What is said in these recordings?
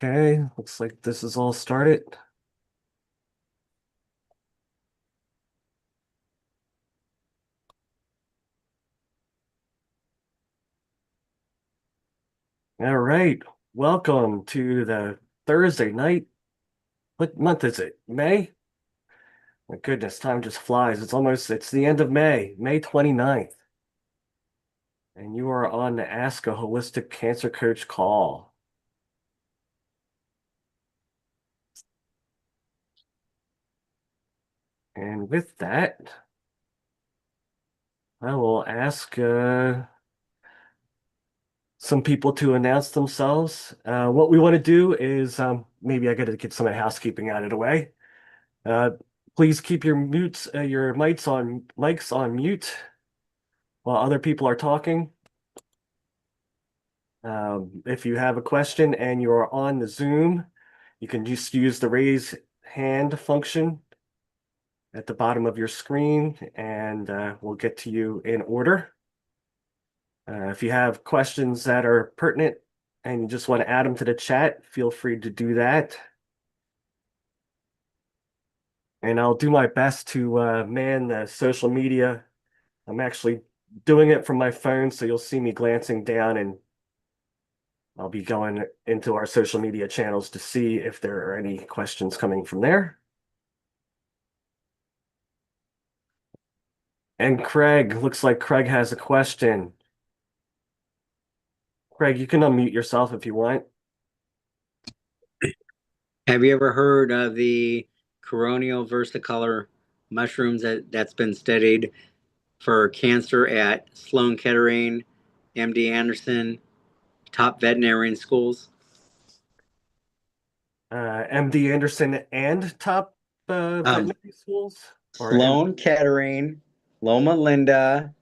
Okay, looks like this is all started. All right, welcome to the Thursday night. What month is it? May? My goodness, time just flies. It's the end of May, May 29th. And you are on the Ask a Holistic Cancer Coach call. And with that, I will ask some people to announce themselves. What we want to do is maybe I got to get some of the housekeeping out of the way. Uh, please keep your mics on mute while other people are talking. If you have a question and you're on the Zoom, you can just use the raise hand function at the bottom of your screen, and we'll get to you in order. If you have questions that are pertinent and you just want to add them to the chat, feel free to do that. And I'll do my best to man the social media. I'm actually doing it from my phone, so you'll see me glancing down, and I'll be going into our social media channels to see if there are any questions coming from there. And Craig, looks like Craig has a question. Craig, you can unmute yourself if you want. Have you ever heard of the coronial versicolor mushrooms that's been studied for cancer at Sloan Kettering, MD Anderson, top veterinarian schools? MD Anderson and top veterinary schools? Or Sloan Kettering, Loma Linda,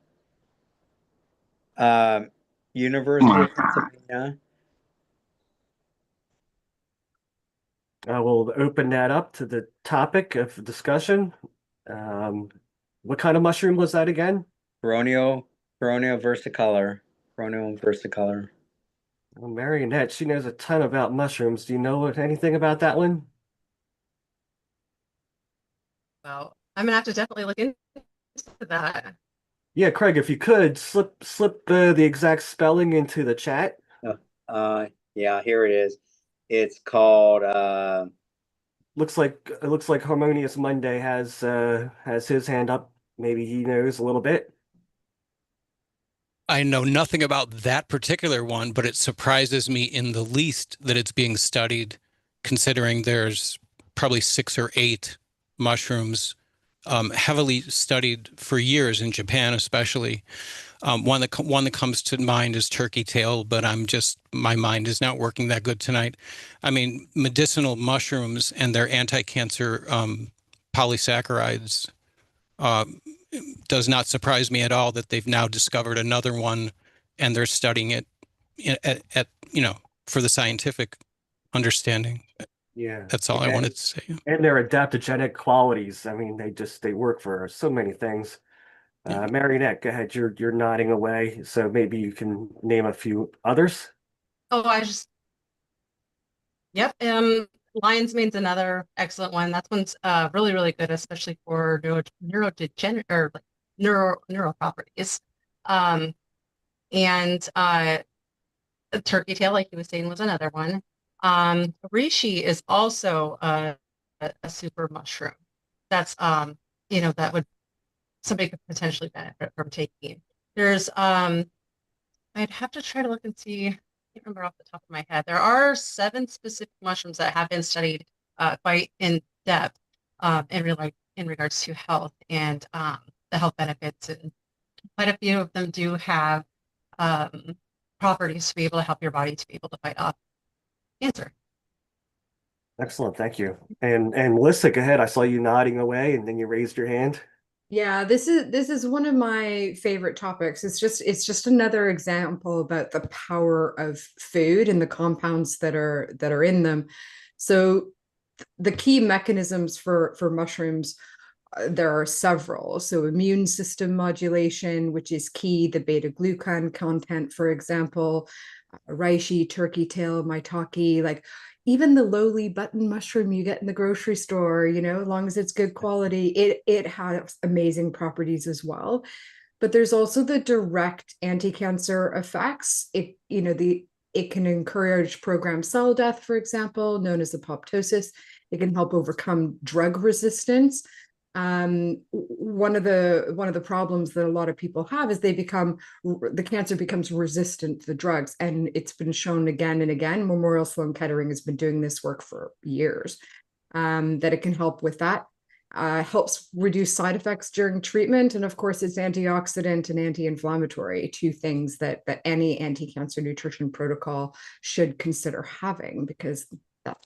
University of Pennsylvania. we'll open that up to the topic of discussion. Um, what kind of mushroom was that again? Coronial versicolor. Coronial versicolor. Well, Marionette, she knows a ton about mushrooms. Do you know anything about that one? Well, I'm gonna have to definitely look into that. Yeah, Craig, if you could slip the exact spelling into the chat. Yeah, here it is. It's called It looks like Harmonious Monday has his hand up. Maybe he knows a little bit. I know nothing about that particular one, but it surprises me in the least that it's being studied, considering there's probably 6 or 8 mushrooms heavily studied for years in Japan, especially. One that comes to mind is turkey tail, but my mind is not working that good tonight. I mean, medicinal mushrooms and their anti-cancer polysaccharides does not surprise me at all that they've now discovered another one, and they're studying it at for the scientific understanding. Yeah. That's all I wanted to say. And their adaptogenic qualities. I mean, they work for so many things. Yeah. Marionette, go ahead. You're nodding away, so maybe you can name a few others. Oh, yep. Lion's mane's another excellent one. That one's really, really good, especially for neurodegenerate or like neural properties. And turkey tail, like he was saying, was another one. Reishi is also a super mushroom. That's that would somebody could potentially benefit from taking. There's I'd have to try to look and see. I can't remember off the top of my head. There are 7 specific mushrooms that have been studied quite in depth in regards to health and the health benefits, and quite a few of them do have properties to be able to help your body to be able to fight off cancer. Excellent, thank you. And Melissa, go ahead. I saw you nodding away, and then you raised your hand. Yeah, this is one of my favorite topics. It's just another example about the power of food and the compounds that are in them. So the key mechanisms for mushrooms, there are several. So immune system modulation, which is key, the beta glucan content, for example, reishi, turkey tail, maitake, like even the lowly button mushroom you get in the grocery store, you know, as long as it's good quality, it has amazing properties as well. But there's also the direct anti-cancer effects. It can encourage programmed cell death, for example, known as apoptosis. It can help overcome drug resistance. One of the problems that a lot of people have is the cancer becomes resistant to the drugs, and it's been shown again and again. Memorial Sloan Kettering has been doing this work for years, that it can help with that. Helps reduce side effects during treatment, and of course, it's antioxidant and anti-inflammatory, two things that any anti-cancer nutrition protocol should consider having, because that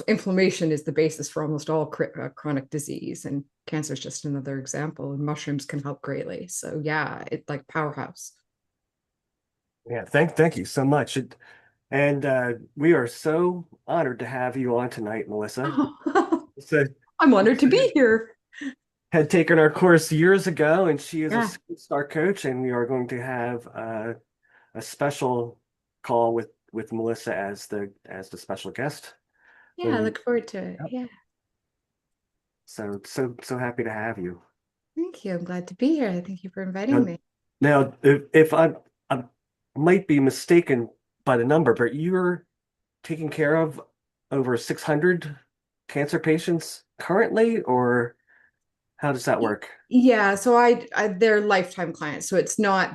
inflammation is the basis for almost all chronic disease, and cancer is just another example, and mushrooms can help greatly. So yeah, it's like powerhouse. Yeah, thank you so much. And we are so honored to have you on tonight, Melissa. So I'm honored to be here. had taken our course years ago, and she is Yeah. a star coach, and we are going to have a special call with Melissa as the special guest. Yeah, I look forward to it. Yep. Yeah. So happy to have you. Thank you. I'm glad to be here. Thank you for inviting Now, me. now if I might be mistaken by the number, but you're taking care of over 600 cancer patients currently, or how does that work? Yeah, so they're lifetime clients, so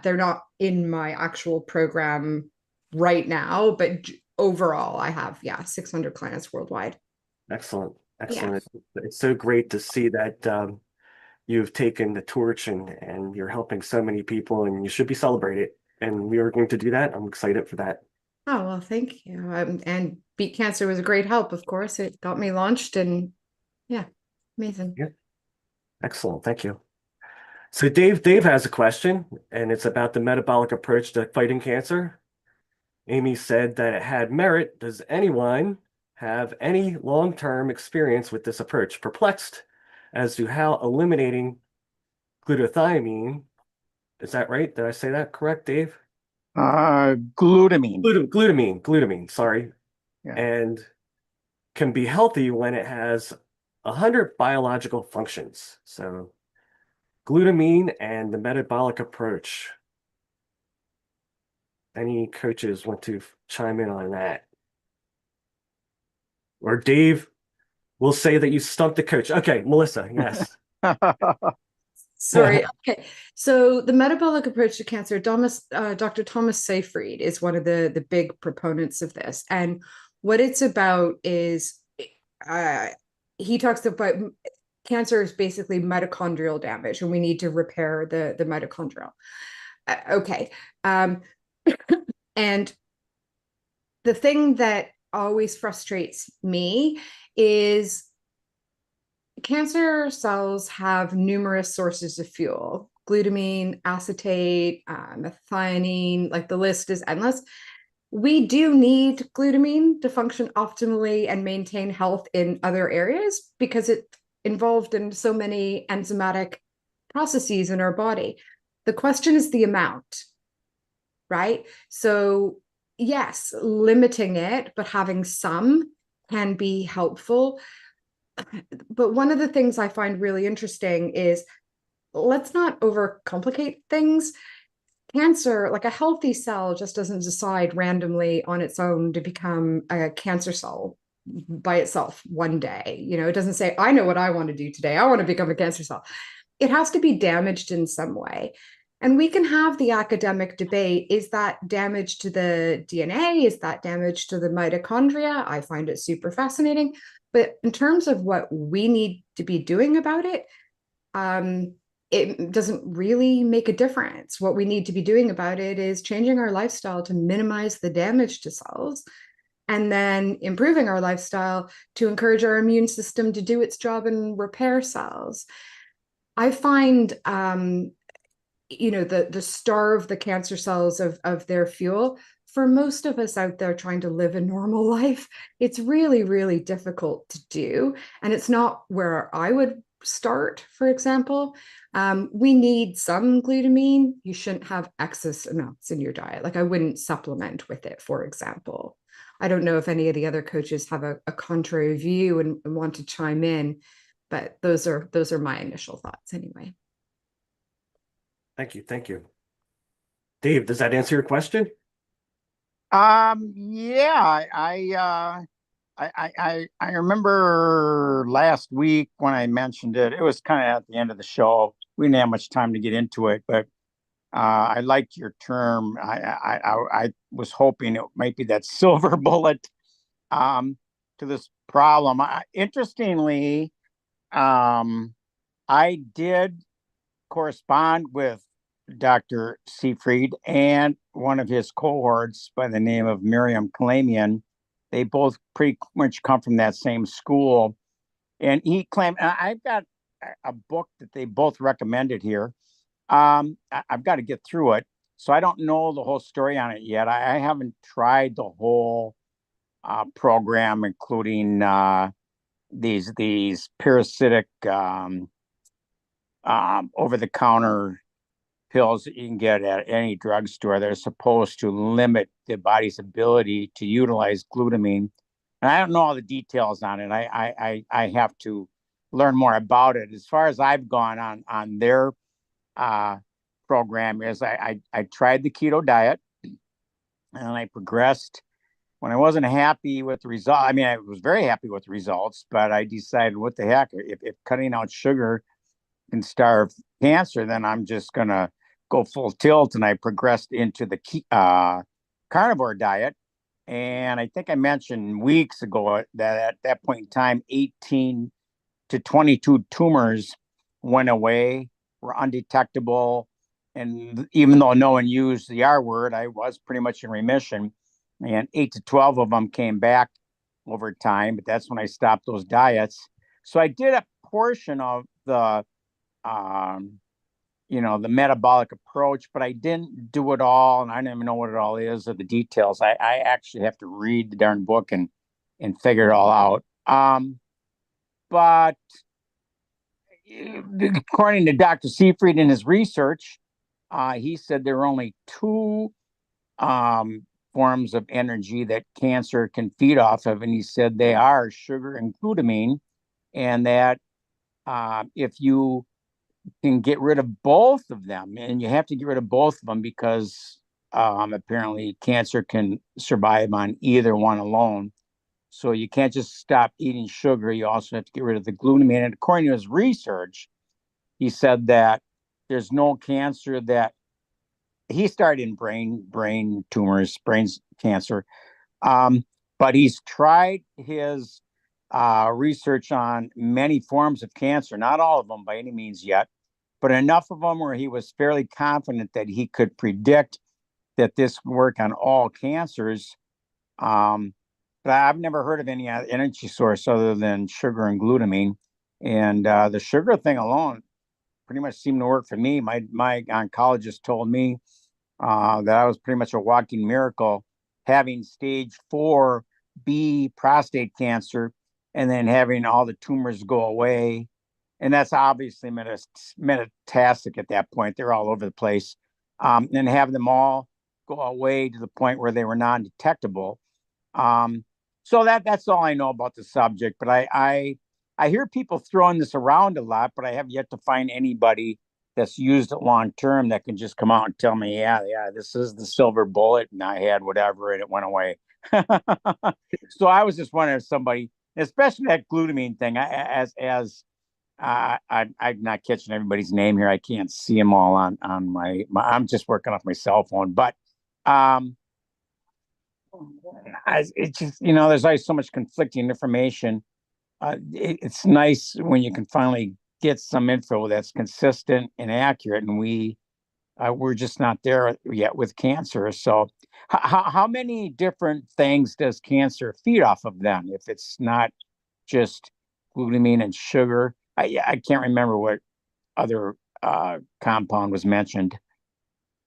they're not in my actual program right now, but overall I have 600 clients worldwide. Excellent, Yeah. excellent. It's so great to see that you've taken the torch and you're helping so many people, and you should be celebrated. And we are going to do that. I'm excited for that. Oh, well, thank you. And Beat Cancer was a great help, of course. It got me launched, and yeah, amazing. Yeah, excellent. Thank you. So Dave has a question, and it's about the metabolic approach to fighting cancer. Amy said that it had merit. Does anyone have any long-term experience with this approach? Perplexed as to how eliminating glutathione, is that right? Did I say that correct, Dave? Glutamine. Glutamine, sorry. Yeah. And can be healthy when it has 100 biological functions. So glutamine and the metabolic approach. Any coaches want to chime in on that? Or Dave will say that you stumped the coach. Okay, Melissa, yes. Sorry. Okay. So the metabolic approach to cancer, Dr. Thomas Seyfried is one of the big proponents of this. And what it's about is he talks about cancer is basically mitochondrial damage, and we need to repair the mitochondrial. Okay. And the thing that always frustrates me is cancer cells have numerous sources of fuel: glutamine, acetate, methionine, like the list is endless. We do need glutamine to function optimally and maintain health in other areas because it's involved in so many enzymatic processes in our body. The question is the amount, right? So, yes, limiting it, but having some can be helpful. But one of the things I find really interesting is, let's not overcomplicate things. Cancer, like a healthy cell, just doesn't decide randomly on its own to become a cancer cell by itself one day. You know, it doesn't say, I know what I want to do today. I want to become a cancer cell. It has to be damaged in some way. And we can have the academic debate. Is that damage to the DNA? Is that damage to the mitochondria? I find it super fascinating. But in terms of what we need to be doing about it, it doesn't really make a difference. What we need to be doing about it is changing our lifestyle to minimize the damage to cells, and then improving our lifestyle to encourage our immune system to do its job and repair cells. I find, the starve the cancer cells of their fuel. For most of us out there trying to live a normal life, it's really, really difficult to do. And it's not where I would start, for example, we need some glutamine. You shouldn't have excess amounts in your diet. Like I wouldn't supplement with it, for example. I don't know if any of the other coaches have a contrary view and want to chime in, but those are my initial thoughts anyway. Thank you. Thank you. Dave, does that answer your question? Yeah, I remember last week when I mentioned it. It was kind of at the end of the show. We didn't have much time to get into it, but I liked your term. I was hoping it might be that silver bullet to this problem. Interestingly, I did correspond with Dr. Seyfried and one of his cohorts by the name of Miriam Kalamian. They both pretty much come from that same school. And he claimed, and I've got a book that they both recommended here. I've got to get through it. So I don't know the whole story on it yet. I haven't tried the whole program, including these parasitic over-the-counter pills that you can get at any drugstore that are supposed to limit the body's ability to utilize glutamine. And I don't know all the details on it. I have to learn more about it. As far as I've gone on their program is I tried the keto diet and I progressed. When I wasn't happy with the result, I mean, I was very happy with the results, but I decided, what the heck, if cutting out sugar can starve cancer, then I'm just going to go full tilt. And I progressed into the carnivore diet. And I think I mentioned weeks ago that at that point in time, 18 to 22 tumors went away, were undetectable. And even though no one used the R word, I was pretty much in remission. And 8 to 12 of them came back over time, but that's when I stopped those diets. So I did a portion of the the metabolic approach, but I didn't do it all, and I don't even know what it all is or the details. I actually have to read the darn book and figure it all out. But according to Dr. Seyfried in his research, he said there are only two forms of energy that cancer can feed off of, and he said they are sugar and glutamine, and that if you can get rid of both of them, and you have to get rid of both of them because apparently cancer can survive on either one alone. So you can't just stop eating sugar. You also have to get rid of the glutamine. And according to his research, he said that there's no cancer that he started in brain tumors, brain cancer. But he's tried his research on many forms of cancer, not all of them by any means yet, but enough of them where he was fairly confident that he could predict that this would work on all cancers. But I've never heard of any energy source other than sugar and glutamine. And the sugar thing alone pretty much seemed to work for me. My oncologist told me that I was pretty much a walking miracle, having stage 4B prostate cancer and then having all the tumors go away. And that's obviously metastatic at that point. They're all over the place. And have them all go away to the point where they were non-detectable. So that's all I know about the subject. But I hear people throwing this around a lot, but I have yet to find anybody that's used it long term that can just come out and tell me, yeah, this is the silver bullet, and I had whatever and it went away. So I was just wondering if somebody, especially that glutamine thing, I'm not catching everybody's name here. I can't see them all on my I'm just working off my cell phone, but it's just, there's always so much conflicting information. It's nice when you can finally get some info that's consistent and accurate, and we're just not there yet with cancer. So how many different things does cancer feed off of then, if it's not just glutamine and sugar? I can't remember what other compound was mentioned.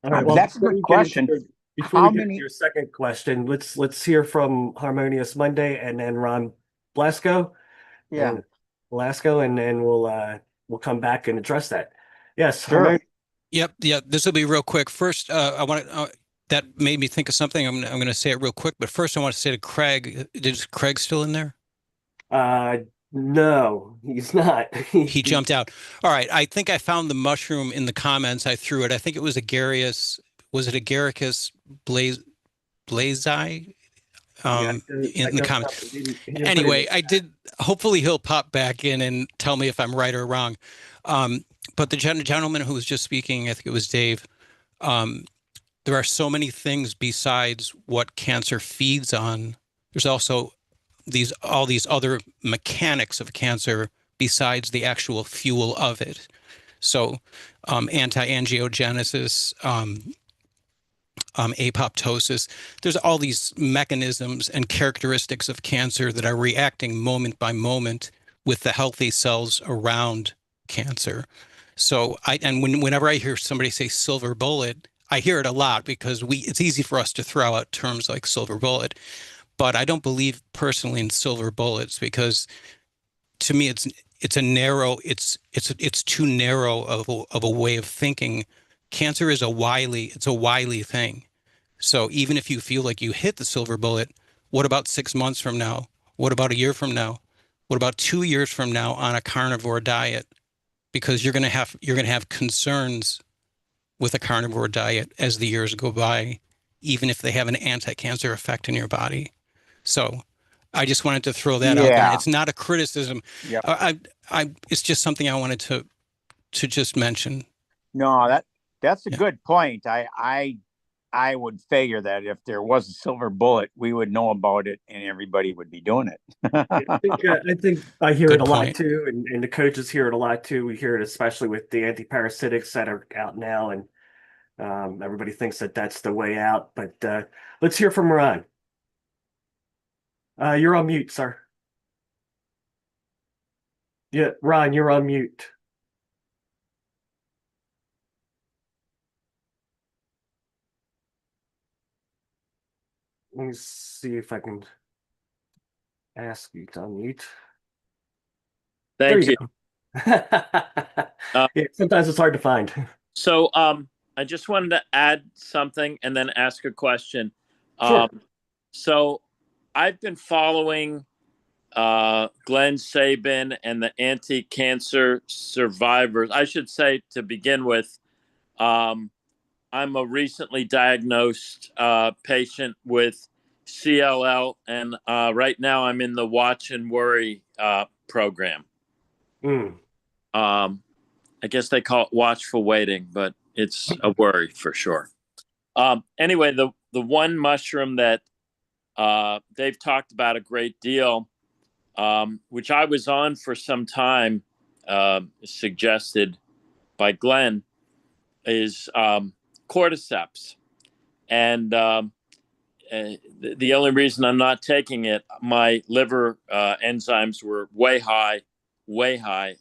All right. But that's a good question. Before we get into your second question, let's hear from Harmonious Monday and then Ron Blasco. Yeah. And Blasco, and then we'll we'll come back and address that. Yes, Sure. Harmon? Yep, yeah. This will be real quick. First, I want to. That made me think of something. I'm going to say it real quick. But first, I want to say to Craig. Is Craig still in there? Uh, no, he's not. He jumped out. All right. I think I found the mushroom in the comments. I threw it. I think it was Agaricus. Was it Agaricus blazei? Yeah, I In the don't comments. know. He didn't put it Anyway, in. I did. Hopefully, he'll pop back in and tell me if I'm right or wrong. But the gentleman who was just speaking, I think it was Dave. Um, there are so many things besides what cancer feeds on. There's also all these other mechanics of cancer besides the actual fuel of it. So, anti-angiogenesis, apoptosis. There's all these mechanisms and characteristics of cancer that are reacting moment by moment with the healthy cells around cancer. So whenever I hear somebody say silver bullet, I hear it a lot because it's easy for us to throw out terms like silver bullet, but I don't believe personally in silver bullets because to me it's too narrow of a way of thinking. Cancer is a wily thing. So even if you feel like you hit the silver bullet, what about 6 months from now? What about a year from now? What about 2 years from now on a carnivore diet? Because you're gonna have concerns with a carnivore diet as the years go by, even if they have an anti-cancer effect in your body. So I just wanted to throw that out there. And Yeah. it's not a criticism. Yep. It's just something I wanted to just mention. No, that's a Yeah. good point. I would figure that if there was a silver bullet, we would know about it and everybody would be doing it. I think I hear it Good a lot point. too, and the coaches hear it a lot too. We hear it especially with the antiparasitics that are out now, and everybody thinks that that's the way out. But let's hear from Ron. You're on mute, sir. Yeah, Ron, you're on mute. Let me see if I can ask you to unmute. There Thank you. go. Uh, Yeah, sometimes it's hard to find. So I just wanted to add something and then ask a question. Sure. So I've been following Glenn Sabin and the anti-cancer survivors. I should say to begin with, I'm a recently diagnosed patient with CLL, and right now I'm in the Watch and Worry program. Mm. I guess they call it watchful waiting, but it's a worry for sure. Anyway, the one mushroom that they've talked about a great deal, which I was on for some time, suggested by Glenn, is cordyceps. And the only reason I'm not taking it, my liver enzymes were way high,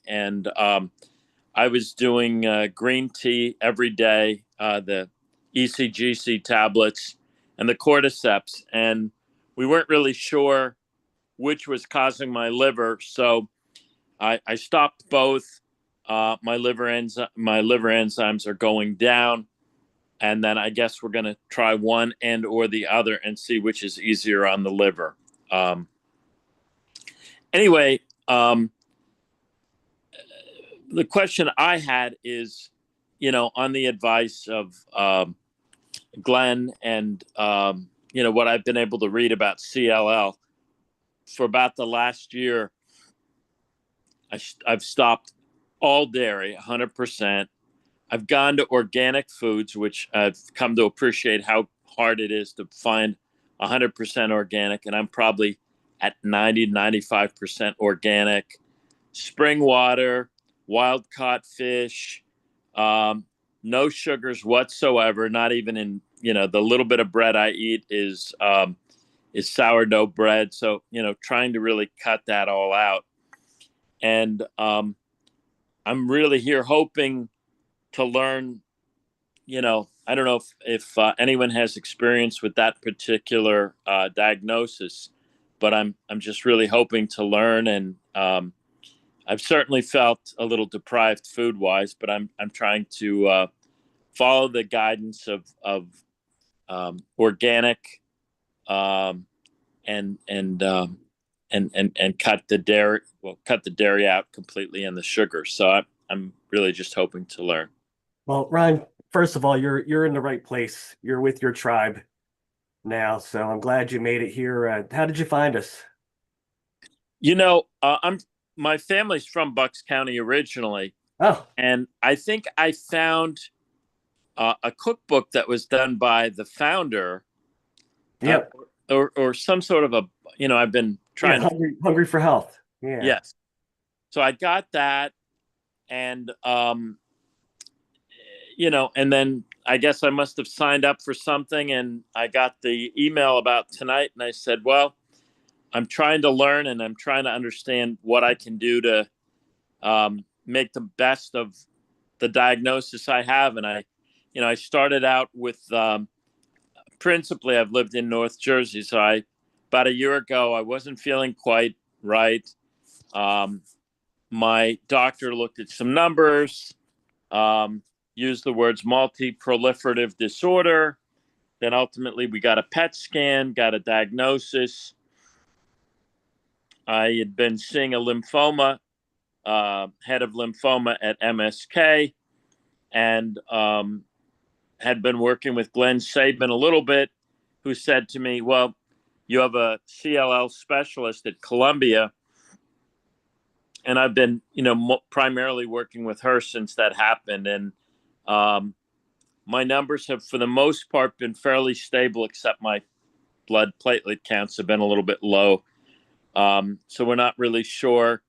and I was doing green tea every day, the ECGC tablets, and the cordyceps, and we weren't really sure which was causing my liver, so I stopped both. My liver enzymes are going down, and then I guess we're going to try one and or the other and see which is easier on the liver. Anyway, the question I had is, on the advice of Glenn and, what I've been able to read about CLL for about the last year, I've stopped all dairy 100%. I've gone to organic foods, which I've come to appreciate how hard it is to find 100% organic. And I'm probably at 95% organic. Spring water, wild caught fish, no sugars whatsoever. Not even in the little bit of bread I eat is sourdough bread. So trying to really cut that all out. And I'm really here hoping to learn. I don't know if anyone has experience with that particular diagnosis, but I'm just really hoping to learn and I've certainly felt a little deprived food wise, but I'm trying to follow the guidance of organic, um, and cut the dairy. Well, cut the dairy out completely and the sugar. So I'm really just hoping to learn. Well, Ron, first of all, you're in the right place. You're with your tribe now, so I'm glad you made it here. How did you find us? You know, I'm my family's from Bucks County originally, Oh, and I think I found a cookbook that was done by the founder, uh, yep. or some sort of a. You know, I've been Yeah, trying to. hungry for health. Yeah. Yes, so I got that, and you know, and then I guess I must have signed up for something, and I got the email about tonight, and I said, well, I'm trying to learn, and I'm trying to understand what I can do to make the best of the diagnosis I have. And I started out with principally I've lived in North Jersey, so about a year ago I wasn't feeling quite right. Um, my doctor looked at some numbers, used the words multi-proliferative disorder. Then ultimately we got a PET scan, got a diagnosis. I had been seeing a lymphoma, head of lymphoma at MSK, and had been working with Glenn Sabin a little bit, who said to me, well, you have a CLL specialist at Columbia. And I've been, primarily working with her since that happened. And my numbers have, for the most part, been fairly stable, except my blood platelet counts have been a little bit low. So we're not really sure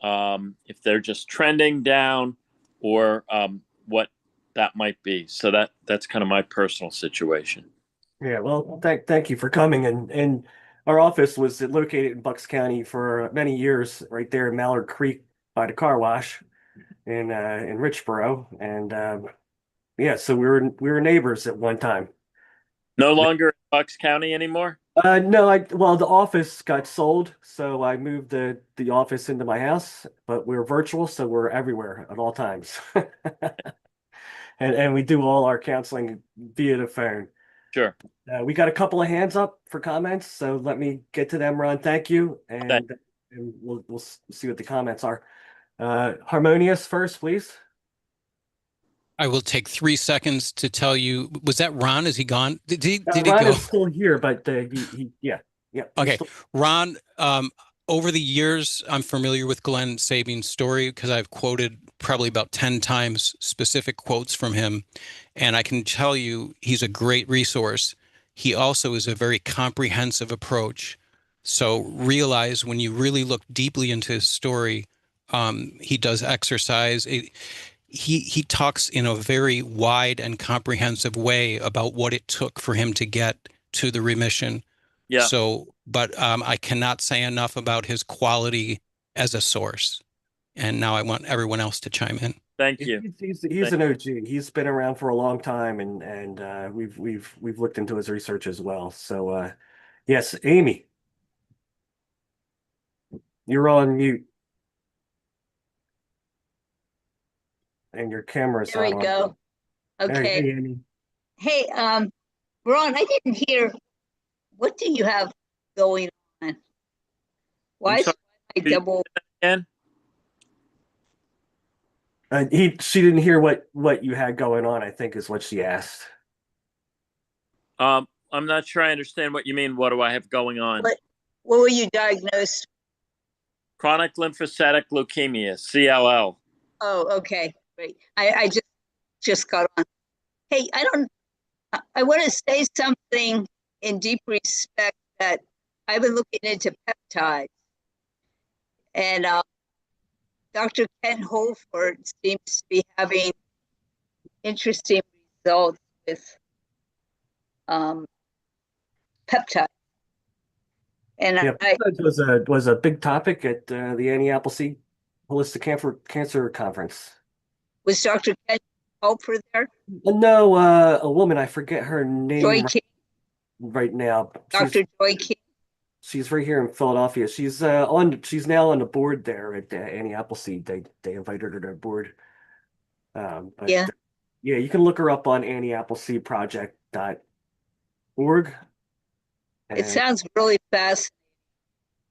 if they're just trending down or what that might be. So that's kind of my personal situation. Yeah, well, thank you for coming. And our office was located in Bucks County for many years, right there in Mallard Creek by the car wash in Richboro. And yeah, so we were neighbors at one time. No longer in Bucks County anymore? No, well, the office got sold, so I moved the office into my house, but we're virtual, so we're everywhere at all times. And we do all our counseling via the phone. Sure. We got a couple of hands up for comments, so let me get to them, Ron. Thank you, Thanks. and we'll see what the comments are. Harmonious first, please. I will take 3 seconds to tell you. Was that Ron? Is he gone? Did he Ron go? is still here, but yeah. Okay, Still... Ron. Over the years, I'm familiar with Glenn Sabin's story because I've quoted probably about 10 times specific quotes from him, and I can tell you he's a great resource. He also is a very comprehensive approach. So realize when you really look deeply into his story, he does exercise. He talks in a very wide and comprehensive way about what it took for him to get to the remission. Yeah. So, but I cannot say enough about his quality as a source. And now I want everyone else to chime in. Thank you. He's an OG. He's been around for a long time, and we've looked into his research as well. So yes, Amy, you're on mute, and your camera's There we not on. go. Okay. Hey, Amy. Hey, Ron, I didn't hear. What do you have going on? Why is sorry, my double? Again? She didn't hear what you had going on, I think is what she asked. I'm not sure I understand what you mean. What do I have going on? What were you diagnosed? Chronic lymphocytic leukemia, CLL. Oh, okay, great. I just got on. Hey, I want to say something in deep respect that I've been looking into peptides, and Dr. Ken Holford seems to be having interesting results with peptides. And Yeah, peptides was a big topic at the Annie Appleseed Holistic Cancer Conference. Was Dr. Ken Holford there? No, a woman, I forget her name Joy King. right now. Dr. Joy King. She's right here in Philadelphia. She's now on the board there at Annie Appleseed. They invited her to the board. But Yeah, yeah, you can look her up on AnnieAppleseedProject.org. it And sounds really fast.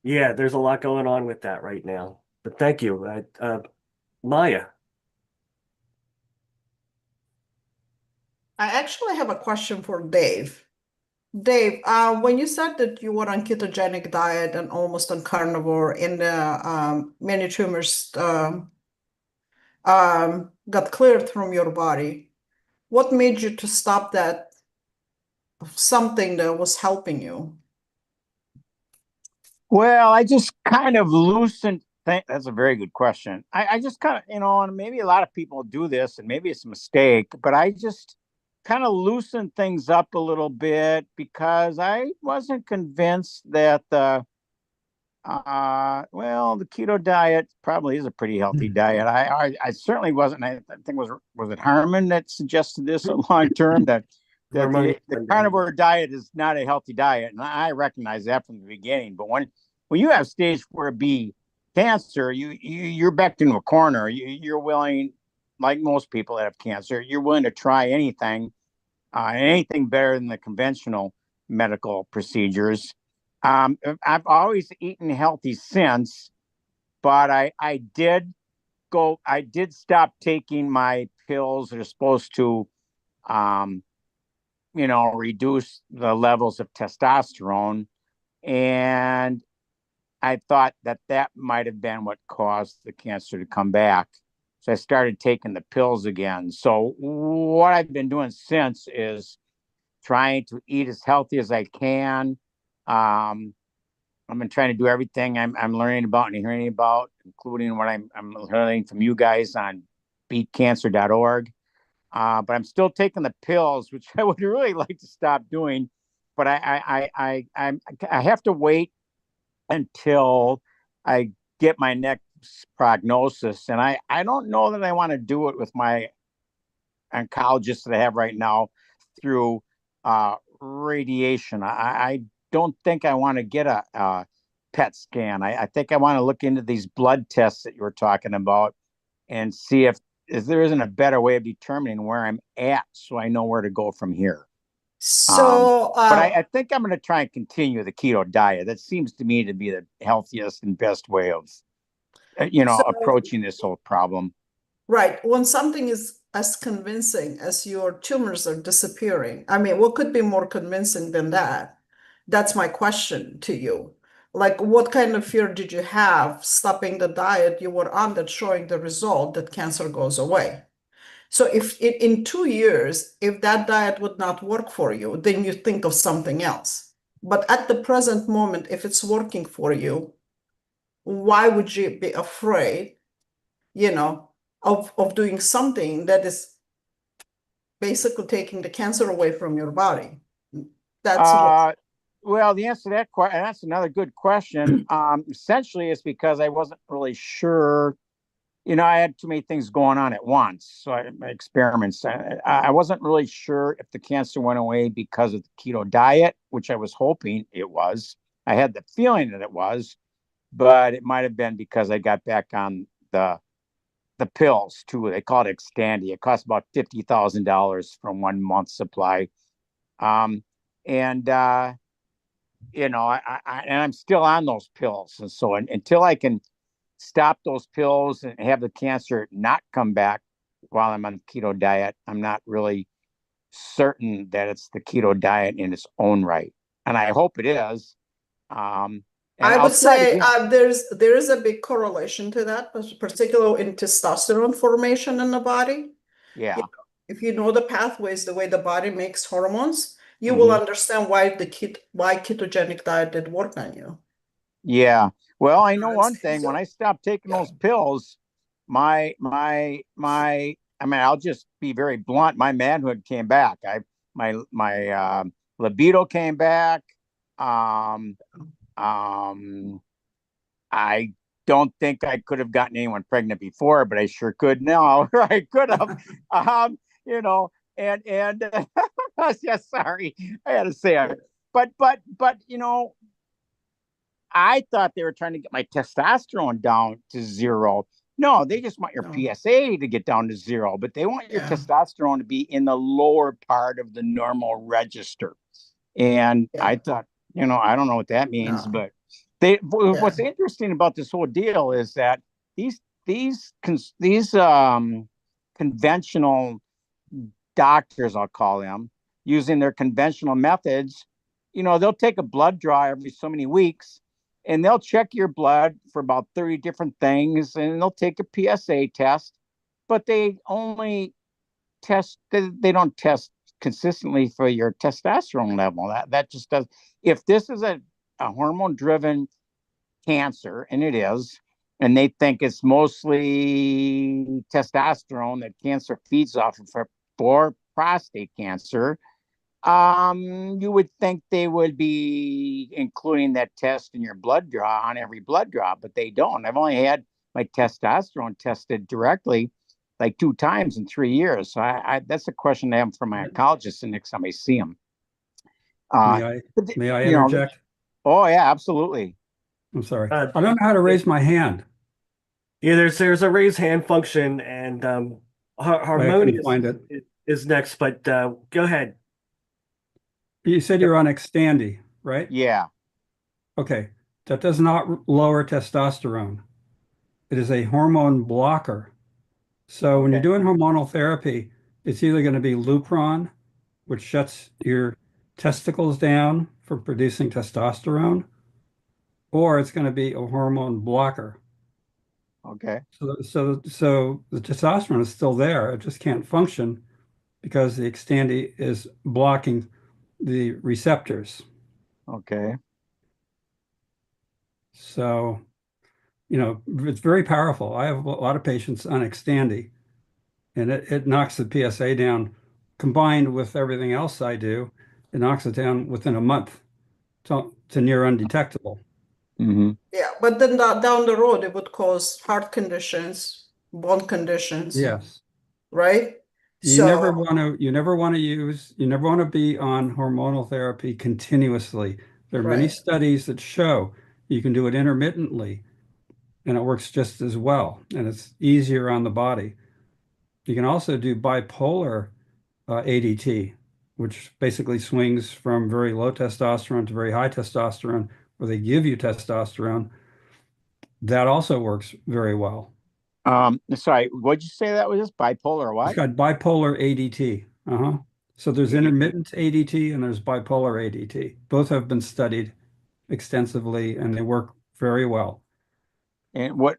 yeah, there's a lot going on with that right now. But thank you. Maya. I actually have a question for Dave. Dave, when you said that you were on ketogenic diet and almost on carnivore and many tumors got cleared from your body, what made you to stop that something that was helping you? Well, I just kind of loosened. That's a very good question. I just kind of, and maybe a lot of people do this, and maybe it's a mistake, but I just kind of loosened things up a little bit because I wasn't convinced that the keto diet probably is a pretty healthy diet. I certainly wasn't. I think was it Harmon that suggested this long term that the carnivore diet is not a healthy diet, and I recognize that from the beginning. But when you have stage 4B cancer, you're backed into a corner. You're willing, like most people that have cancer, you're willing to try anything, anything better than the conventional medical procedures. I've always eaten healthy since, but I did stop taking my pills that are supposed to, um, reduce the levels of testosterone. And I thought that might have been what caused the cancer to come back. So I started taking the pills again. So what I've been doing since is trying to eat as healthy as I can. Um, I've been trying to do everything I'm learning about and hearing about, including what I'm learning from you guys on BeatCancer.org. But I'm still taking the pills, which I would really like to stop doing. But I have to wait until I get my next prognosis, and I don't know that I want to do it with my oncologist that I have right now through radiation. I don't think I want to get a PET scan. I think I want to look into these blood tests that you were talking about and see if there isn't a better way of determining where I'm at so I know where to go from here. So, But I think I'm going to try and continue the keto diet. That seems to me to be the healthiest and best way of, so approaching this whole problem. right, when something is as convincing as your tumors are disappearing, I mean, what could be more convincing than that? That's my question to you. Like, what kind of fear did you have stopping the diet you were on that's showing the result that cancer goes away? So if in 2 years, if that diet would not work for you, then you think of something else. But at the present moment, if it's working for you, why would you be afraid, you know, of doing something that is basically taking the cancer away from your body? That's what. Well, the answer to that question, that's another good question. Essentially, it's because I wasn't really sure. I had too many things going on at once. So my experiments, I wasn't really sure if the cancer went away because of the keto diet, which I was hoping it was. I had the feeling that it was, but it might have been because I got back on the pills too. They call it Xtandi. It costs about $50,000 for 1 month supply. Um, and I'm still on those pills, and so until I can stop those pills and have the cancer not come back while I'm on the keto diet, I'm not really certain that it's the keto diet in its own right, and I hope it is. And I I'll would try it say again. there is a big correlation to that, particularly in testosterone formation in the body. Yeah. If you know the pathways, the way the body makes hormones, you will Mhm. understand why ketogenic diet did work on you. Yeah. Well, I know It's one thing. When so I stopped taking yeah. those pills, I mean, I'll just be very blunt. My manhood came back. My libido came back. Um, um, I don't think I could have gotten anyone pregnant before, but I sure could now. I could have. Um, you know, and yeah, sorry, I had to say it. But I thought they were trying to get my testosterone down to zero. No, they just want your No. PSA to get down to zero, but they want your Yeah. testosterone to be in the lower part of the normal register. And Yeah. I thought, I don't know what that means, No. but what's interesting about this whole deal is that these conventional doctors, I'll call them, using their conventional methods, they'll take a blood draw every so many weeks and they'll check your blood for about 30 different things and they'll take a PSA test, but they only they don't test consistently for your testosterone level. That just does. If this is a hormone driven cancer, and it is, and they think it's mostly testosterone that cancer feeds off of for prostate cancer, you would think they would be including that test in your blood draw on every blood draw, but they don't. I've only had my testosterone tested directly like 2 times in 3 years. So that's a question I have for my oncologist the next time I see him. May I interject? Oh yeah, absolutely. I'm sorry. I don't know how to raise my hand. Yeah, there's a raise hand function, and Harmonious find it. is next, but go ahead. You said you're on Xtandi, right? Yeah. Okay. That does not lower testosterone. It is a hormone blocker. So when you're doing hormonal therapy, it's either going to be Lupron, which shuts your testicles down from producing testosterone, or it's going to be a hormone blocker. Okay. So the testosterone is still there. It just can't function because the Xtandi is blocking the receptors. Okay. So, it's very powerful. I have a lot of patients on Xtandi, and it knocks the PSA down. Combined with everything else I do, it knocks it down within a month to near undetectable. Mm-hmm. Yeah, but then down the road, it would cause heart conditions, bone conditions. Yes. Right? You never want to be on hormonal therapy continuously. There are many studies that show you can do it intermittently and it works just as well and it's easier on the body. You can also do bipolar ADT, which basically swings from very low testosterone to very high testosterone, where they give you testosterone. That also works very well. Sorry, what'd you say that was? Just bipolar what? It's got bipolar ADT. So there's intermittent ADT and there's bipolar ADT. Both have been studied extensively and they work very well. And what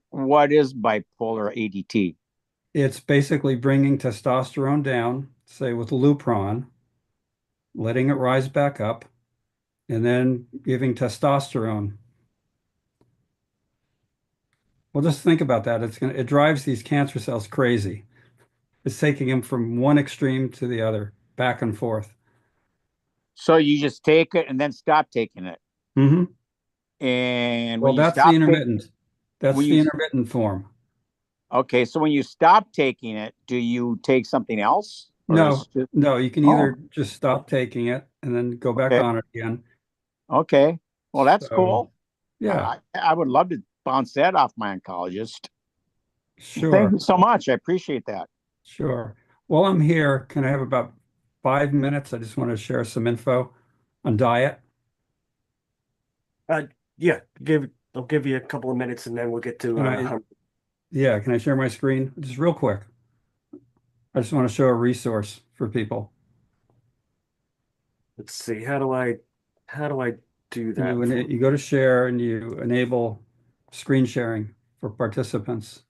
is bipolar ADT? It's basically bringing testosterone down, say with Lupron, letting it rise back up, and then giving testosterone. Well, just think about that. It drives these cancer cells crazy. It's taking them from one extreme to the other, back and forth. So you just take it and then stop taking it. Mm-hmm. And well, that's the intermittent. That's the intermittent form. Okay, so when you stop taking it, do you take something else? No, you can either just stop taking it and then go back on it again. Okay, well, that's cool. Yeah. I would love to bounce that off my oncologist. Sure. Thank you so much. I appreciate that. Sure. While I'm here, can I have about 5 minutes? I just want to share some info on diet. Yeah, I'll give you a couple of minutes and then we'll get to yeah, can I share my screen? Just real quick. I just want to show a resource for people. Let's see, how do I do that? You go to share and you enable screen sharing for participants.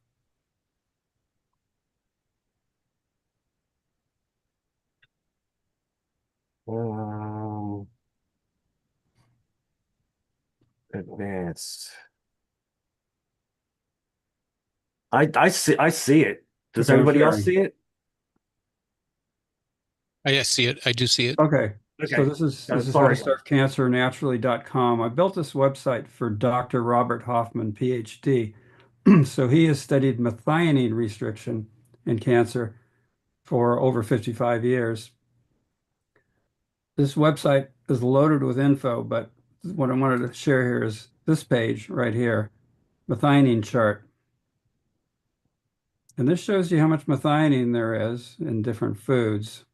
Advanced. I see it. Does Okay, everybody else see it? I see it. I do see it. Okay. So this is how to start cancer naturally.com. I built this website for Dr. Robert Hoffman, PhD. So he has studied methionine restriction in cancer for over 55 years. This website is loaded with info, but what I wanted to share here is this page right here, methionine chart. And this shows you how much methionine there is in different foods.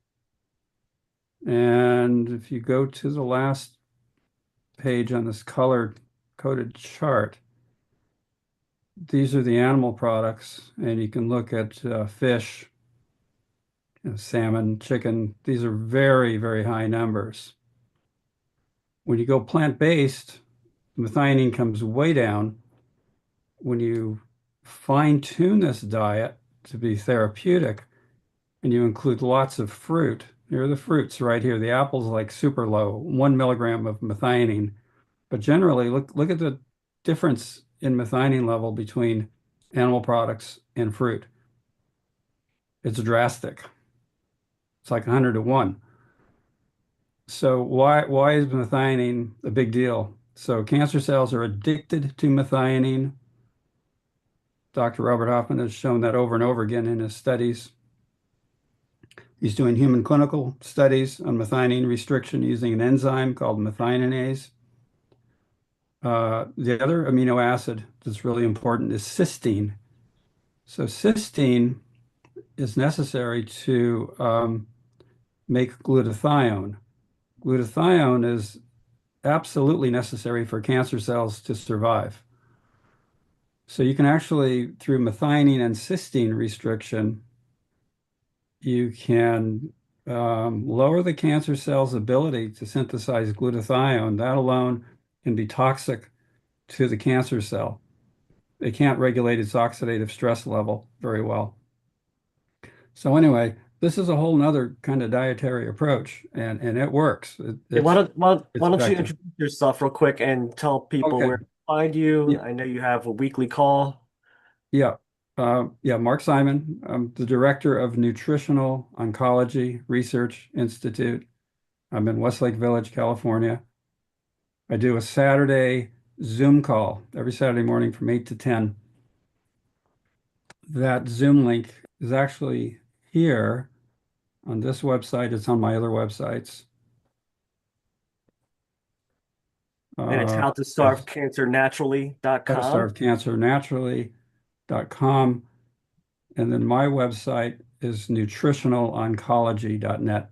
And if you go to the last page on this color-coded chart, these are the animal products, and you can look at fish, salmon, chicken. These are very, very high numbers. When you go plant-based, methionine comes way down. When you fine-tune this diet to be therapeutic, and you include lots of fruit, here are the fruits right here. The apple's like super low, 1 milligram of methionine. But generally, look at the difference in methionine level between animal products and fruit. It's drastic. It's like 100 to 1. So why is methionine a big deal? So cancer cells are addicted to methionine. Dr. Robert Hoffman has shown that over and over again in his studies. He's doing human clinical studies on methionine restriction using an enzyme called methionase. The other amino acid that's really important is cysteine. So cysteine is necessary to make glutathione. Glutathione is absolutely necessary for cancer cells to survive. So you can actually, through methionine and cysteine restriction, you can lower the cancer cell's ability to synthesize glutathione. That alone can be toxic to the cancer cell. It can't regulate its oxidative stress level very well. So anyway, this is a whole nother kind of dietary approach, and it works. Why don't you effective. introduce yourself real quick and tell people Okay. where to find you? Yeah. I know you have a weekly call. Yeah. Mark Simon. I'm the director of Nutritional Oncology Research Institute. I'm in Westlake Village, California. I do a Saturday Zoom call every Saturday morning from 8 to 10. That Zoom link is actually here on this website. It's on my other websites. And it's how to starve cancer naturally.com. How to starve cancer naturally.com. And then my website is nutritionaloncology.net.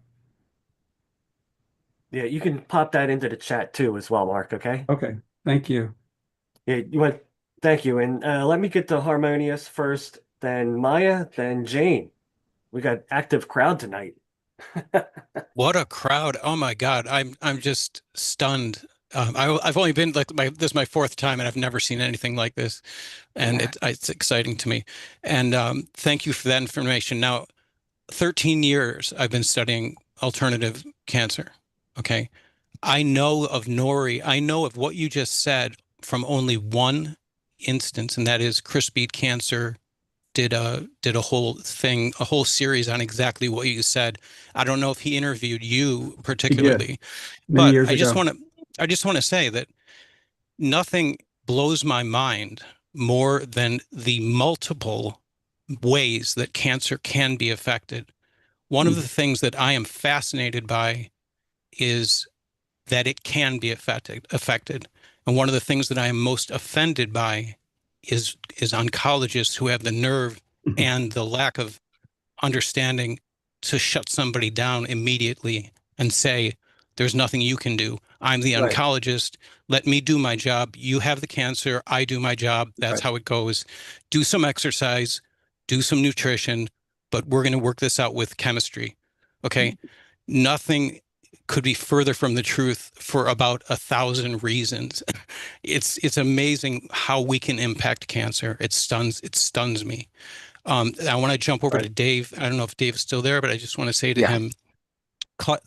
Yeah, you can pop that into the chat too as well, Mark, okay? Okay, thank you. Yeah, thank you. And let me get to Harmonious first, then Maya, then Jane. We got active crowd tonight. What a crowd. Oh my God. I'm just stunned. I've only been this is my fourth time and I've never seen anything like this. And it's exciting to me. And thank you for that information. Now, 13 years I've been studying alternative cancer. Okay. I know of Nori. I know of what you just said from only one instance, and that is Chris BeatCancer did a whole thing, a whole series on exactly what you said. I don't know if he interviewed you particularly, Many but years I just ago. want to say that nothing blows my mind more than the multiple ways that cancer can be affected. One of the things that I am fascinated by is that it can be affected. And one of the things that I am most offended by is oncologists who have the nerve and the lack of understanding to shut somebody down immediately and say, there's nothing you can do. I'm the Right. oncologist. Let me do my job. You have the cancer. I do my job. That's how it goes. Do some exercise, do some nutrition, but we're going to work this out with chemistry. Okay. Nothing could be further from the truth for about 1,000 reasons. It's amazing how we can impact cancer. It stuns me. I want to jump over to Dave. I don't know if Dave's still there, but I just want to say to him,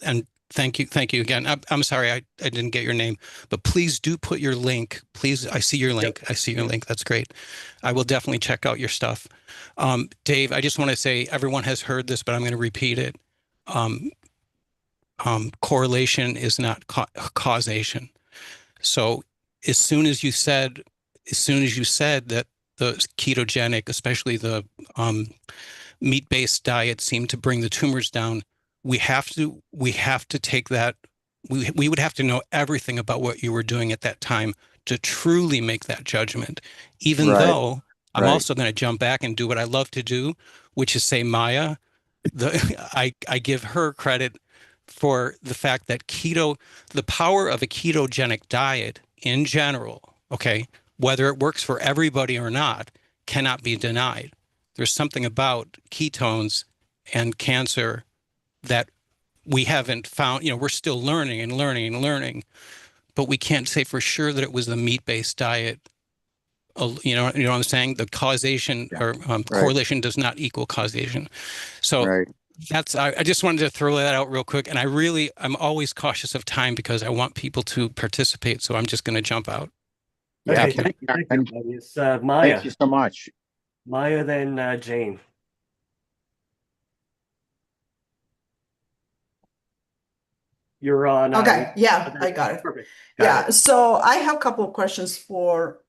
and thank you again. I'm sorry I didn't get your name, but please do put your link. Please, I see your link. I see your link. That's great. I will definitely check out your stuff. Dave, I just want to say everyone has heard this, but I'm going to repeat it. Correlation is not causation. So as soon as you said that the ketogenic, especially the meat-based diet, seemed to bring the tumors down, we have to take that we would have to know everything about what you were doing at that time to truly make that judgment, even Right. though I'm Right. also going to jump back and do what I love to do, which is say Maya. I give her credit for the fact that the power of a ketogenic diet in general, okay, whether it works for everybody or not, cannot be denied. There's something about ketones and cancer that we haven't found, we're still learning and learning and learning, but we can't say for sure that it was the meat-based diet. You know what I'm saying? The causation or Right. correlation does not equal causation. So Right. I just wanted to throw that out real quick. And I'm always cautious of time because I want people to participate. So I'm just going to jump out. Yeah. Okay, thank you. And It's Maya. thank you so much. Maya, then Jane. You're on. Okay, yeah, I got it. Perfect. Yeah, so I have a couple of questions for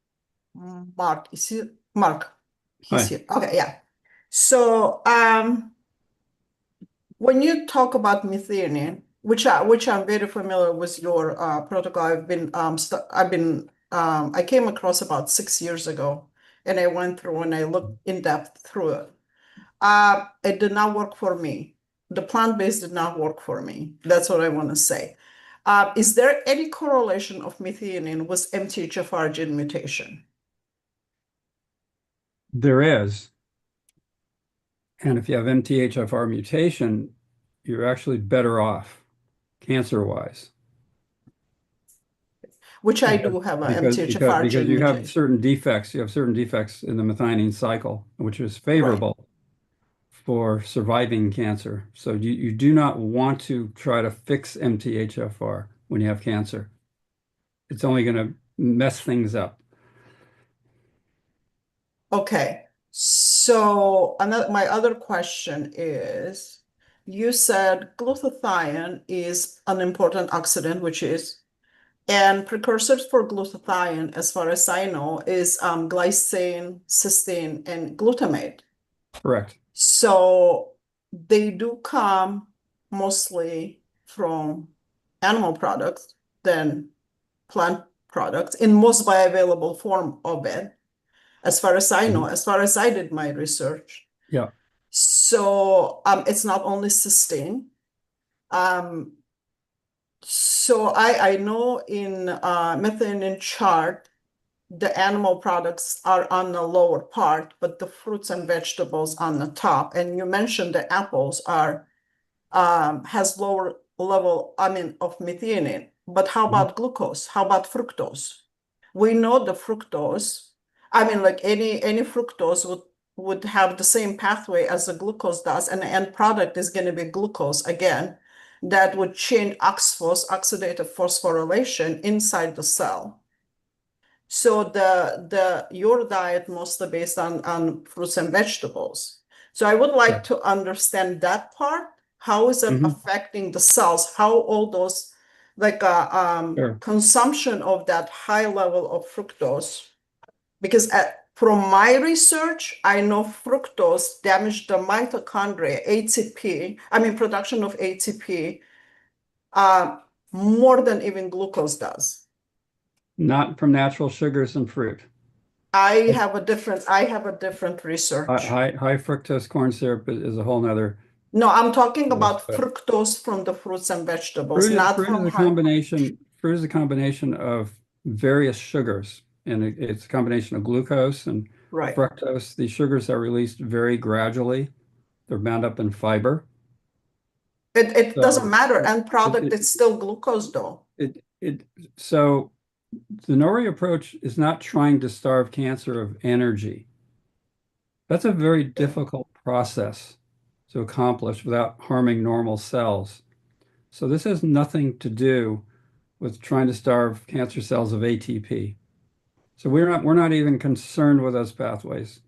Mark. Is he Mark? He's Hi. here. Okay, yeah. So when you talk about methionine, which I'm very familiar with your protocol, I came across about 6 years ago, and I went through and I looked in depth through it. It did not work for me. The plant-based did not work for me. That's what I want to say. Is there any correlation of methionine with MTHFR gene mutation? There is. And if you have MTHFR mutation, you're actually better off cancer-wise. Which I do have a Because MTHFR gene you have mutation. certain defects. You have certain defects in the methionine cycle, which is favorable for surviving cancer. So you do not want to try to fix MTHFR when you have cancer. It's only going to mess things up. Okay, so my other question is, you said glutathione is an important oxidant, which is, and precursors for glutathione, as far as I know, is glycine, cysteine, and glutamate. Correct. So they do come mostly from animal products than plant products in most bioavailable form of it, as far as I know, as far as I did my research. Yeah. So it's not only cysteine. So I know in methionine chart, the animal products are on the lower part, but the fruits and vegetables on the top. And you mentioned the apples has lower level, of methionine. But how about glucose? How about fructose? We know the fructose, like any fructose would have the same pathway as the glucose does, and the end product is going to be glucose again. That would change oxidative phosphorylation inside the cell. So your diet mostly based on fruits and vegetables. So I would like to understand that part. How is it affecting the cells? How all those consumption of that high level of fructose? Because from my research, I know fructose damaged the mitochondria, production of ATP, more than even glucose does. Not from natural sugars and fruit. I have a different research. High fructose corn syrup is a whole nother. No, I'm talking about fructose from the fruits and vegetables, not Fruit from is a combination. Fruit is a combination of various sugars, and it's a combination of glucose and fructose. These sugars are released very gradually. They're bound up in fiber. It doesn't matter. End product, it's still glucose, though. So the Nori approach is not trying to starve cancer of energy. That's a very difficult process to accomplish without harming normal cells. So this has nothing to do with trying to starve cancer cells of ATP. So we're not even concerned with those pathways.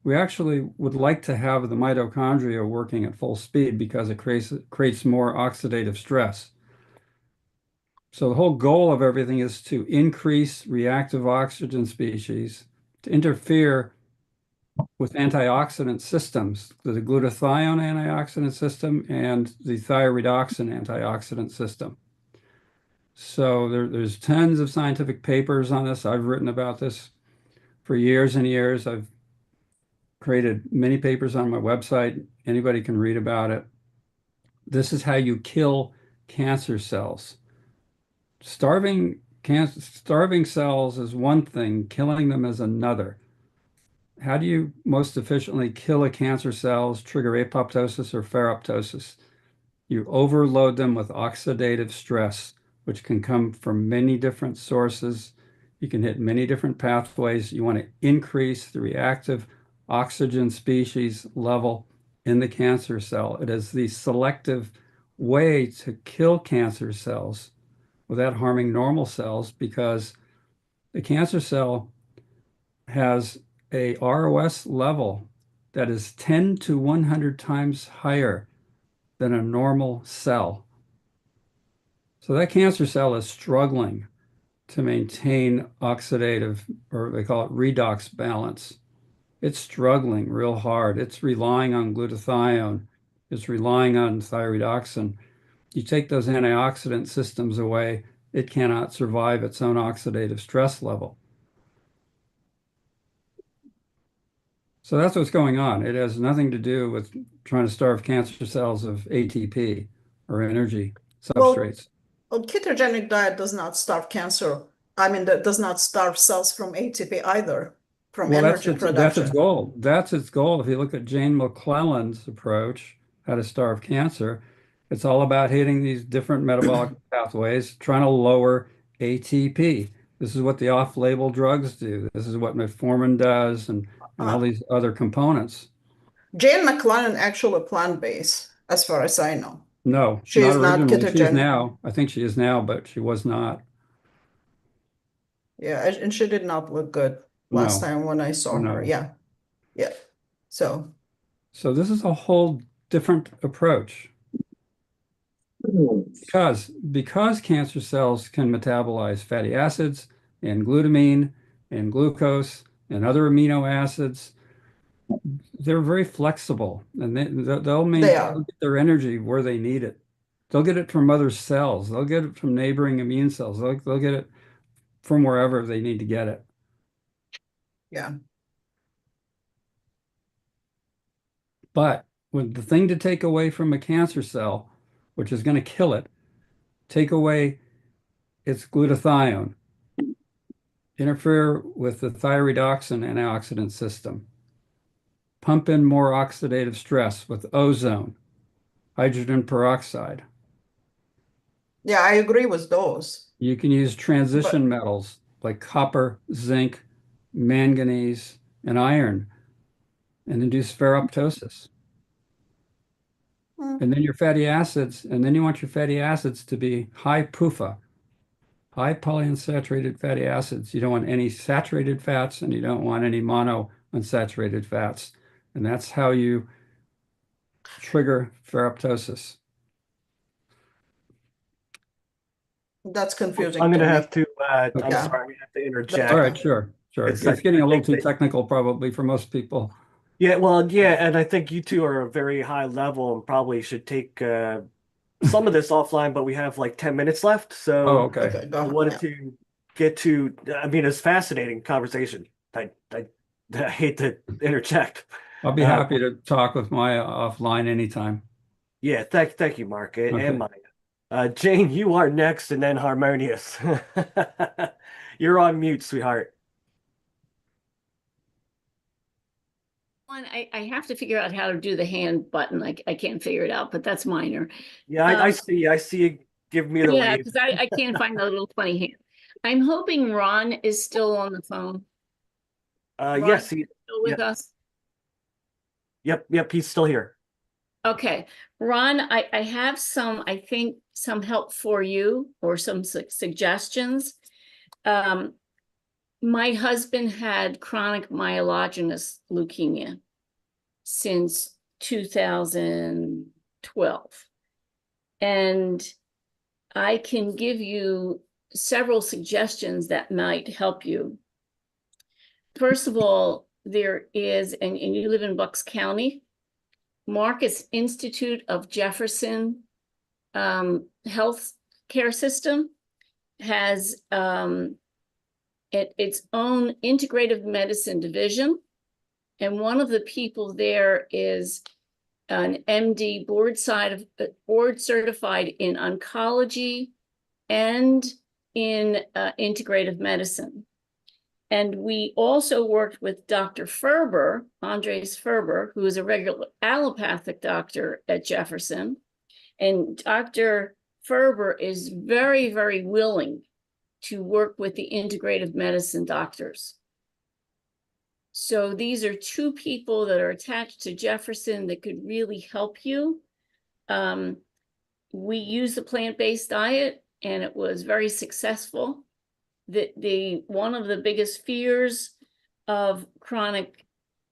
We actually would like to have the mitochondria working at full speed because it creates more oxidative stress. So the whole goal of everything is to increase reactive oxygen species, to interfere with antioxidant systems, the glutathione antioxidant system and the thyroidoxin antioxidant system. So there's tons of scientific papers on this. I've written about this for years and years. I've created many papers on my website. Anybody can read about it. This is how you kill cancer cells. Starving cells is one thing, killing them is another. How do you most efficiently kill a cancer cells, trigger apoptosis or ferroptosis? You overload them with oxidative stress, which can come from many different sources. You can hit many different pathways. You want to increase the reactive oxygen species level in the cancer cell. It is the selective way to kill cancer cells without harming normal cells, because the cancer cell has a ROS level that is 10 to 100 times higher than a normal cell. So that cancer cell is struggling to maintain oxidative, or they call it redox balance. It's struggling real hard. It's relying on glutathione. It's relying on thyroidoxin. You take those antioxidant systems away, it cannot survive its own oxidative stress level. So that's what's going on. It has nothing to do with trying to starve cancer cells of ATP or energy substrates. Well, a ketogenic diet does not starve cancer. I mean, that does not starve cells from ATP either, from energy production. That's its goal. That's its goal. If you look at Jane McClelland's approach, how to starve cancer, it's all about hitting these different metabolic pathways, trying to lower ATP. This is what the off-label drugs do. This is what metformin does, and all these other components. Jane McClelland actually plant-based, as far as I know. No, She not is not originally. She is ketogenic. now. I think she is now, but she was not. Yeah, and she did not look good last No. time when I saw No. her. Yeah. Yeah. So this is a whole different approach. Because cancer cells can metabolize fatty acids and glutamine and glucose and other amino acids, they're very flexible, and they'll get their energy where they need it. They'll get it from other cells. They'll get it from neighboring immune cells. They'll get it from wherever they need to get it. yeah. But the thing to take away from a cancer cell, which is going to kill it, take away its glutathione, interfere with the thyroidoxin antioxidant system, pump in more oxidative stress with ozone, hydrogen peroxide. Yeah, I agree with those. You can use transition metals like copper, zinc, manganese, and iron, and induce ferroptosis. And then your fatty acids, and then you want your fatty acids to be high PUFA, high polyunsaturated fatty acids. You don't want any saturated fats, and you don't want any monounsaturated fats. And that's how you trigger ferroptosis. That's confusing. I'm going to me. have to, I'm Yeah. sorry, we have to interject. All right, sure. It's getting a little too technical probably for most people. Yeah, well, yeah, and I think you two are a very high level and probably should take some of this offline, but we have like 10 minutes left. So Okay. I wanted to get to, I mean, it's fascinating conversation. I hate to interject. I'll be happy to talk with Maya offline anytime. Yeah, thank you, Mark, and Maya. Jane, you are next, and then Harmonious. You're on mute, sweetheart. I have to figure out how to do the hand button. I can't figure it out, but that's minor. Yeah, I see you give me the yeah, wave. because I can't find the little funny hand. I'm hoping Ron is still on the phone. Yes, he's still with us. Yep, he's still here. Okay, Ron, I have some help for you, or some suggestions. My husband had chronic myelogenous leukemia since 2012. And I can give you several suggestions that might help you. First of all, there is, and you live in Bucks County, Marcus Institute of Jefferson Health Care System has its own integrative medicine division. And one of the people there is an MD board certified in oncology and in integrative medicine. And we also worked with Dr. Ferber, Andres Ferber, who is a regular allopathic doctor at Jefferson. And Dr. Ferber is very, very willing to work with the integrative medicine doctors. So these are two people that are attached to Jefferson that could really help you. We use the plant-based diet, and it was very successful. One of the biggest fears of chronic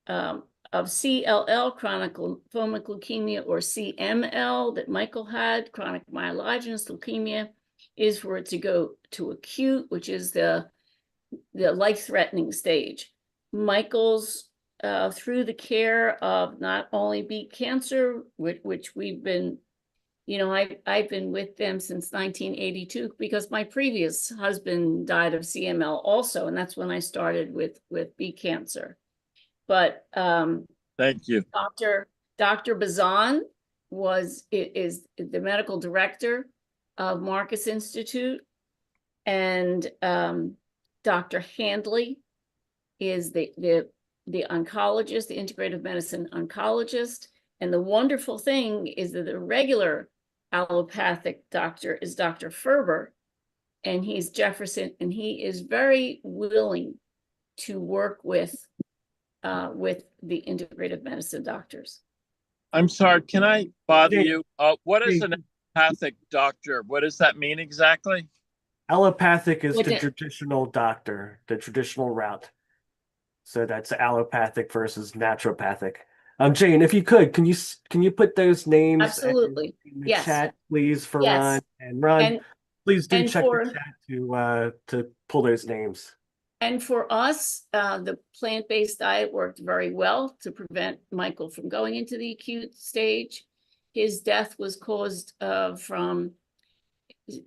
of CLL, chronic lymphomic leukemia, or CML that Michael had, chronic myelogenous leukemia, is for it to go to acute, which is the life-threatening stage. Michael's, through the care of not only Beat Cancer, which we've been, I've been with them since 1982 because my previous husband died of CML also, and that's when I started with Beat Cancer. But thank you. Dr. Bazan is the medical director of Marcus Institute, and Dr. Handley is the oncologist, the integrative medicine oncologist. And the wonderful thing is that the regular allopathic doctor is Dr. Ferber, and he's Jefferson, and he is very willing to work with the integrative medicine doctors. I'm sorry, can I bother you? What is an allopathic doctor? What does that mean exactly? Allopathic is the traditional doctor, the traditional route. So that's allopathic versus naturopathic. Jane, if you could, can you put those names absolutely in the chat, please, for Ron and Ron? Please do check the chat to pull those names. And for us, the plant-based diet worked very well to prevent Michael from going into the acute stage. His death was caused from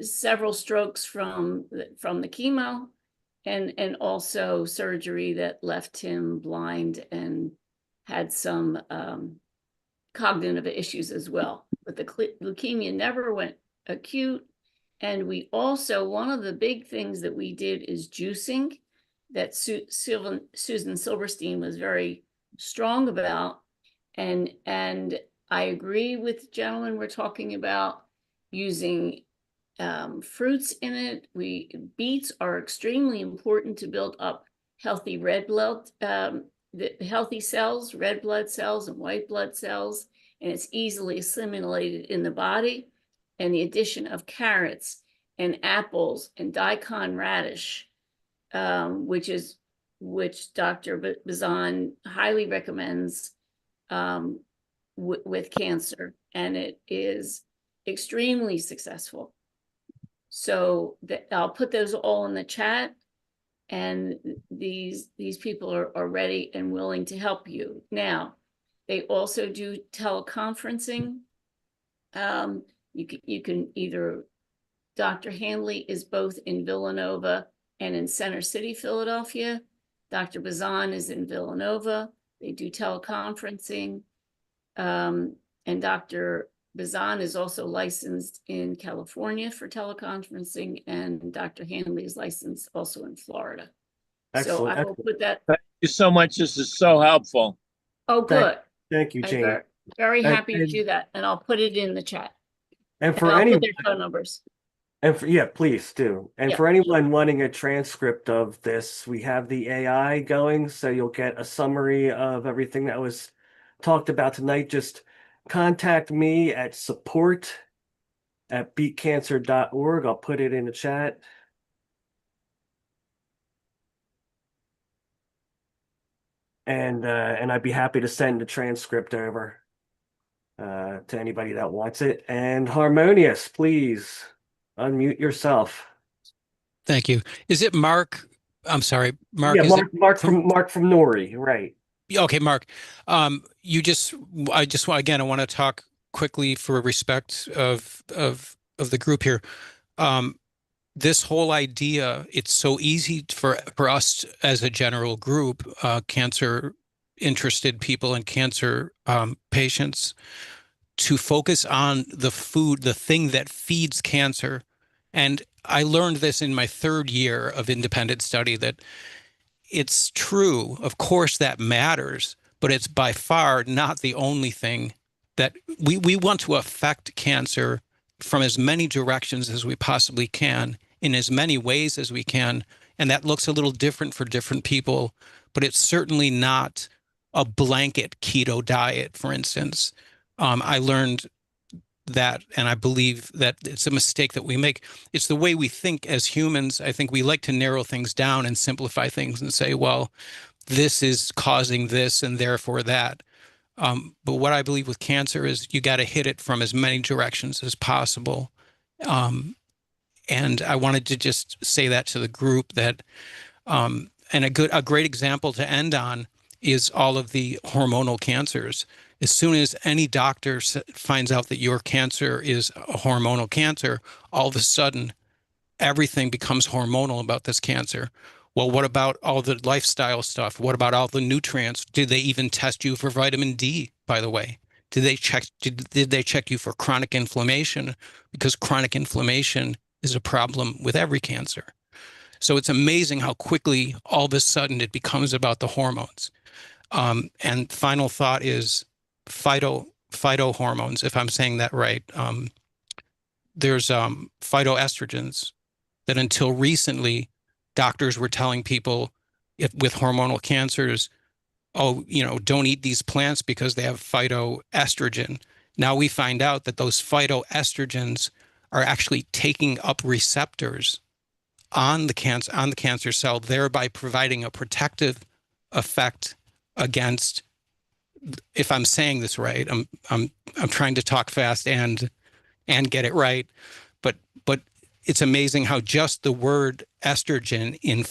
several strokes from the chemo, and also surgery that left him blind and had some cognitive issues as well. But the leukemia never went acute. And we also, one of the big things that we did is juicing, that Susan Silverstein was very strong about. And I agree with the gentleman we're talking about using fruits in it. Beets are extremely important to build up healthy red blood, the healthy cells, red blood cells and white blood cells, and it's easily assimilated in the body. And the addition of carrots and apples and daikon radish, which Dr. Bazan highly recommends with cancer, and it is extremely successful. So I'll put those all in the chat, and these people are ready and willing to help you. Now, they also do teleconferencing. You can either, Dr. Handley is both in Villanova and in Center City, Philadelphia. Dr. Bazan is in Villanova. They do teleconferencing. And Dr. Bazan is also licensed in California for teleconferencing, and Dr. Handley is licensed also in Florida. Excellent. So I will put that. Thank you so much. This is so helpful. Oh, good. Thank you, Jane. I'm very happy to do that, and I'll put it in the chat. And for anyone, their phone numbers. And yeah, please do. And for anyone wanting a transcript of this, we have the AI going, so you'll get a summary of everything that was talked about tonight. Just contact me at support@BeatCancer.org. I'll put it in the chat. And I'd be happy to send the transcript over to anybody that wants it. And Harmonious, please unmute yourself. Thank you. Is it Mark? I'm sorry, Mark. Yeah, Mark from Nori, right? Okay, Mark. I want to talk quickly for respect of the group here. this whole idea, it's so easy for us as a general group, cancer interested people and cancer patients, to focus on the food, the thing that feeds cancer. And I learned this in my 3rd year of independent study, that it's true, of course, that matters, but it's by far not the only thing that we want to affect cancer from as many directions as we possibly can, in as many ways as we can. And that looks a little different for different people, but it's certainly not a blanket keto diet, for instance. I learned that, and I believe that it's a mistake that we make. It's the way we think as humans. I think we like to narrow things down and simplify things and say, well, this is causing this and therefore that. But what I believe with cancer is you got to hit it from as many directions as possible. And I wanted to just say that to the group, that and a great example to end on is all of the hormonal cancers. As soon as any doctor finds out that your cancer is a hormonal cancer, all of a sudden everything becomes hormonal about this cancer. Well, what about all the lifestyle stuff? What about all the nutrients? Did they even test you for vitamin D, by the way? Did they check you for chronic inflammation? Because chronic inflammation is a problem with every cancer. So it's amazing how quickly all of a sudden it becomes about the hormones. And final thought is phytohormones, if I'm saying that right. There's phytoestrogens that until recently, doctors were telling people with hormonal cancers, oh, don't eat these plants because they have phytoestrogen. Now we find out that those phytoestrogens are actually taking up receptors on the cancer cell, thereby providing a protective effect against, if I'm saying this right, I'm trying to talk fast and get it right, but it's amazing how just the word estrogen in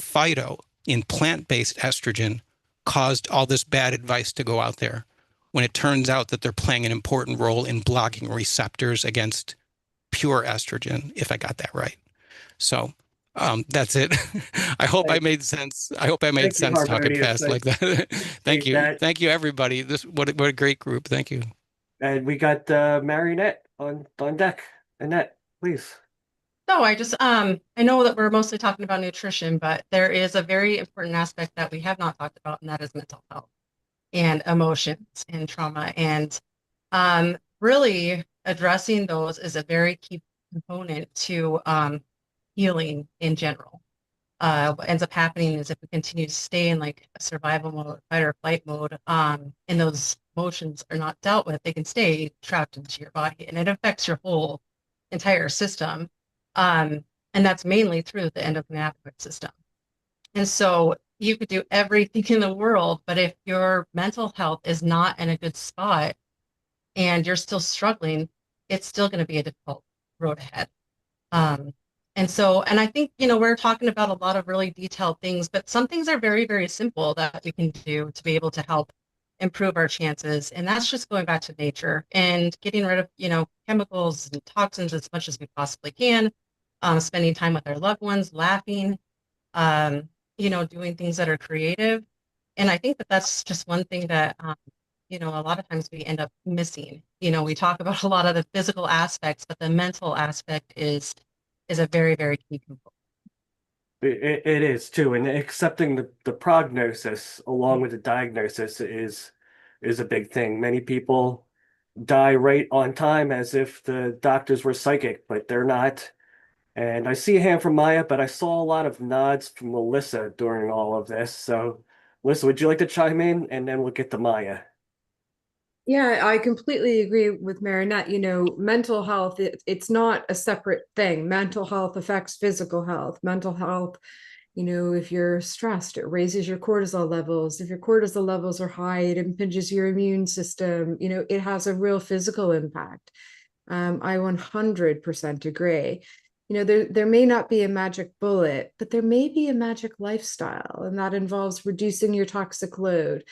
plant-based estrogen caused all this bad advice to go out there, when it turns out that they're playing an important role in blocking receptors against pure estrogen, if I got that right. So that's it. I hope I made sense. I hope I made sense talking fast like that. Thank you. Thank you, everybody. What a great group. Thank you. And we got Marionette on deck. Annette, please. No, I know that we're mostly talking about nutrition, but there is a very important aspect that we have not talked about, and that is mental health and emotions and trauma. And really addressing those is a very key component to healing in general. What ends up happening is if we continue to stay in like a survival mode, fight or flight mode, and those emotions are not dealt with, they can stay trapped into your body, and it affects your whole entire system. And that's mainly through the endocannabinoid system. And so you could do everything in the world, but if your mental health is not in a good spot and you're still struggling, it's still going to be a difficult road ahead. And I think, we're talking about a lot of really detailed things, but some things are very, very simple that we can do to be able to help improve our chances. And that's just going back to nature and getting rid of, chemicals and toxins as much as we possibly can, spending time with our loved ones, laughing, doing things that are creative. And I think that that's just one thing that, a lot of times we end up missing. We talk about a lot of the physical aspects, but the mental aspect is a very, very key component. It is too, and accepting the prognosis along with the diagnosis is a big thing. Many people die right on time as if the doctors were psychic, but they're not. And I see a hand from Maya, but I saw a lot of nods from Melissa during all of this. So, Melissa, would you like to chime in? And then we'll get to Maya. Yeah, I completely agree with Marinette. Mental health, it's not a separate thing. Mental health affects physical health. Mental health, if you're stressed, it raises your cortisol levels. If your cortisol levels are high, it impinges your immune system. It has a real physical impact. I 100% agree. There may not be a magic bullet, but there may be a magic lifestyle, and that involves reducing your toxic load,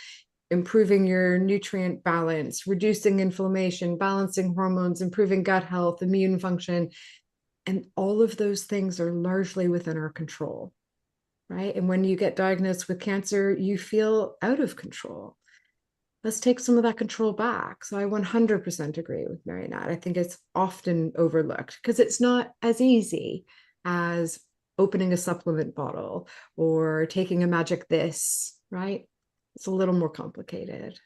improving your nutrient balance, reducing inflammation, balancing hormones, improving gut health, immune function. And all of those things are largely within our control, right? And when you get diagnosed with cancer, you feel out of control. Let's take some of that control back. So I 100% agree with Mary Nat. I think it's often overlooked because it's not as easy as opening a supplement bottle or taking a magic this, right? It's a little more complicated.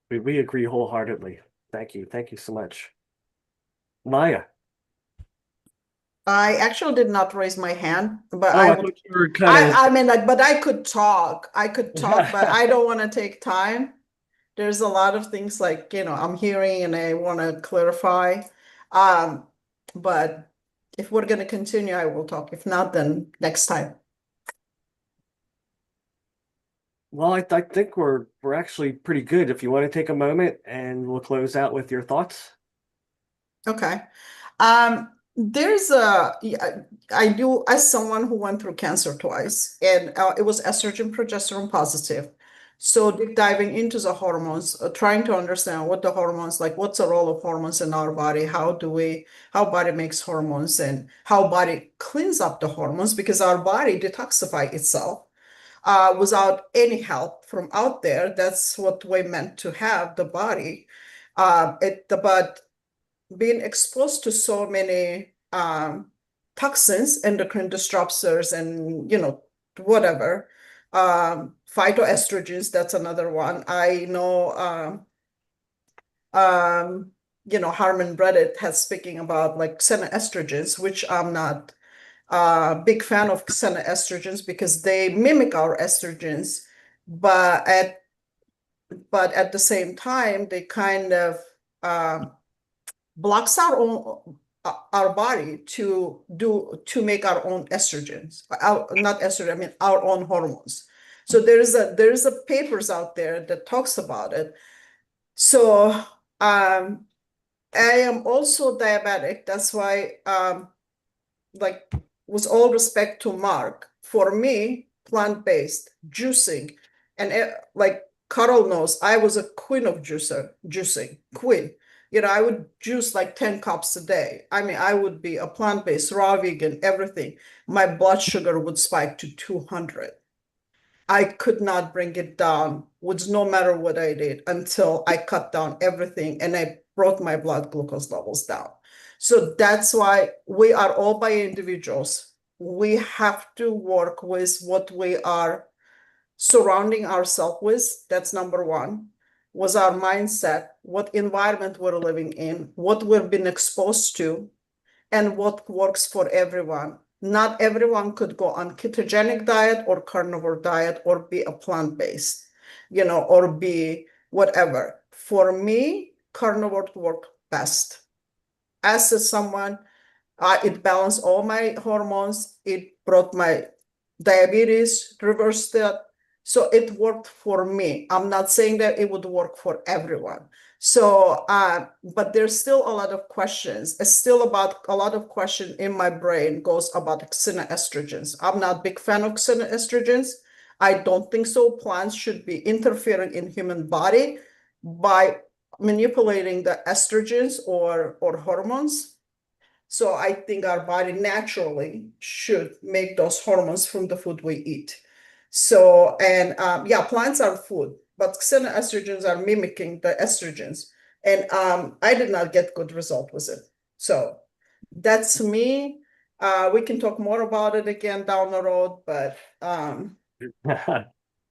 We agree wholeheartedly. Thank you. Thank you so much. Maya. I actually did not raise my hand, but Oh, I I would. thought you were kind I mean, like, but I could talk. I could talk, but I of. don't want to take time. There's a lot of things like, I'm hearing and I want to clarify. But if we're going to continue, I will talk. If not, then next time. Well, I think we're actually pretty good. If you want to take a moment and we'll close out with your thoughts. Okay. There's I do, as someone who went through cancer twice, and it was estrogen progesterone positive. So deep diving into the hormones, trying to understand what the hormones, like what's the role of hormones in our body, how body makes hormones and how body cleans up the hormones because our body detoxify itself without any help from out there. That's what we meant to have, the body. But being exposed to so many toxins, endocrine disruptors, and whatever, phytoestrogens. That's another one. I know. Harmon Reddit has speaking about like xenoestrogens, which I'm not a big fan of xenoestrogens because they mimic our estrogens, but at the same time they kind of blocks our body to make our own estrogens, not estrogen, I mean our own hormones. So there's a papers out there that talks about it. So I am also diabetic. That's why like with all respect to Mark, for me, plant-based juicing, and like Carol knows, I was a queen of juicing, queen. I would juice like 10 cups a day. I mean, I would be a plant-based, raw vegan, everything. My blood sugar would spike to 200. I could not bring it down, with no matter what I did, until I cut down everything and I brought my blood glucose levels down. So that's why we are all by individuals. We have to work with what we are surrounding ourselves with. That's number one. Was our mindset, what environment we're living in, what we've been exposed to, and what works for everyone. Not everyone could go on ketogenic diet or carnivore diet or be a plant-based, or be whatever. For me, carnivore worked best. As someone, it balanced all my hormones. It brought my diabetes, reversed it. So it worked for me. I'm not saying that it would work for everyone. So, but there's still a lot of questions. It's still about a lot of question in my brain goes about xenoestrogens. I'm not a big fan of xenoestrogens. I don't think so. Plants should be interfering in human body by manipulating the estrogens or hormones. So I think our body naturally should make those hormones from the food we eat. So, and yeah, plants are food, but xenoestrogens are mimicking the estrogens. And I did not get good result with it. So that's me. We can talk more about it again down the road, but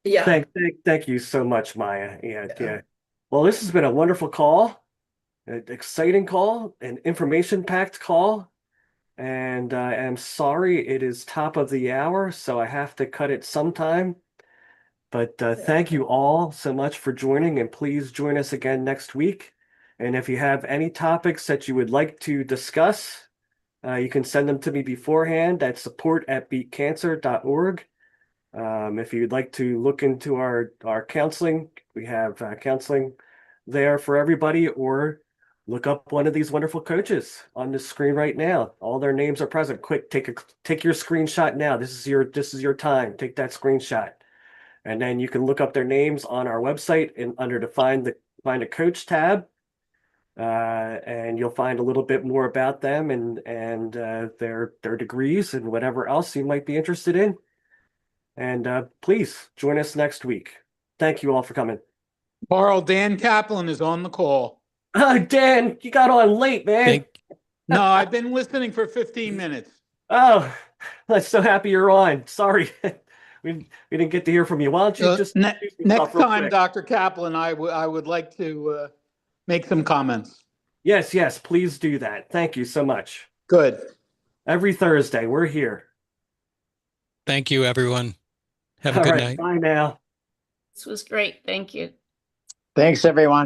yeah. Thank you so much, Maya. Yeah. Well, this has been a wonderful call, an exciting call, an information-packed call. And I'm sorry it is top of the hour, so I have to cut it sometime. But thank you all so much for joining, and please join us again next week. And if you have any topics that you would like to discuss, you can send them to me beforehand at support@BeatCancer.org. If you'd like to look into our counseling, we have counseling there for everybody, or look up one of these wonderful coaches on the screen right now. All their names are present. Quick, take your screenshot now. This is your time. Take that screenshot. And then you can look up their names on our website and under the find a coach tab. and you'll find a little bit more about them and their degrees and whatever else you might be interested in. And please join us next week. Thank you all for coming. Carl, Dan Kaplan is on the call. Dan, you got on late, man. No, I've been listening for 15 minutes. Oh, I'm so happy you're on. Sorry, we didn't get to hear from you. Why don't you just Next time, Dr. Kaplan, I would like to make some comments. Yes, please do that. Thank you so much. Good. Every Thursday, we're here. Thank you, everyone. Have a All good right, night. bye now. This was great. Thank you. Thanks, everyone.